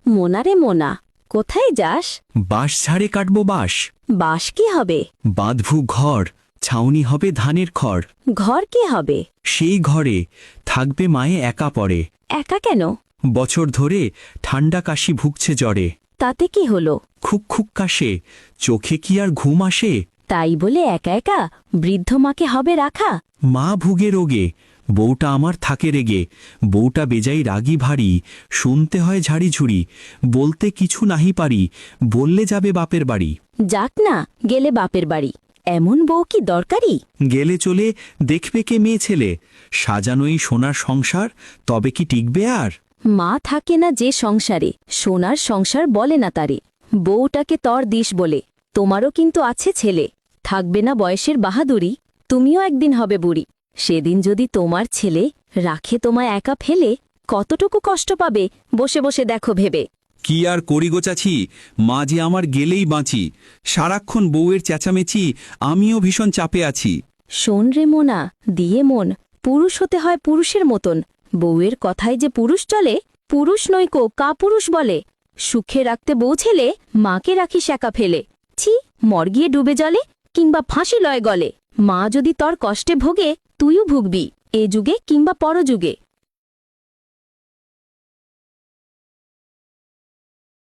মোনা রে মোনা, কোথায় যাস? বাঁশ ঝাড়ে কাটব বাঁশ। বাঁশ কি হবে? বাঁধভু ঘর, ছাউনি হবে ধানের খড়। ঘর কি হবে? সেই ঘরে থাকবে মায়ে একা পড়ে। একা কেন? বছর ধরে ঠান্ডা কাশি ভুগছে জ্বরে। তাতে কি হলো? খুক খুক কাশে, চোখে কি আর ঘুম আসে? তাই বলে একা একা বৃদ্ধ মাকে হবে রাখা? মা ভুগে রোগে, বউটা আমার থাকে রেগে। বউটা বেজাই রাগী ভারী, শুনতে হয় ঝাড়িঝুড়ি। বলতে কিছু নাহি পারি, বললে যাবে বাপের বাড়ি। যাক না, গেলে বাপের বাড়ি। এমন বউ কি দরকারি? গেলে চলে দেখবে কে মেয়ে ছেলে, সাজানোই সোনার সংসার, তবে কি টিকবে আর? মা থাকে না যে সংসারে, সোনার সংসার বলে না তারে। বউটাকে তর দিস বলে, তোমারও কিন্তু আছে ছেলে। থাকবে না বয়সের বাহাদুরি, তুমিও একদিন হবে বুড়ি। সেদিন যদি তোমার ছেলে রাখে তোমায় একা ফেলে, কতটুকু কষ্ট পাবে বসে বসে দেখো ভেবে। কি আর করি গো চাচি, মা যে আমার গেলেই বাঁচি। সারাক্ষণ বউয়ের চেঁচামেচি, আমিও ভীষণ চাপে আছি। শোন রে মোনা, দিয়ে মন, পুরুষ হতে হয় পুরুষের মতন। বউয়ের কথায় যে পুরুষ চলে, পুরুষ নৈকো কাপুরুষ বলে। সুখে রাখতে বউ ছেলে, মাকে রাখিস একা ফেলে। ছি, মর গিয়ে ডুবে জলে, কিংবা ফাঁসি লয় গলে। মা যদি তর কষ্টে ভোগে, তুইও ভুগবি, এ যুগে কিংবা পরযুগে।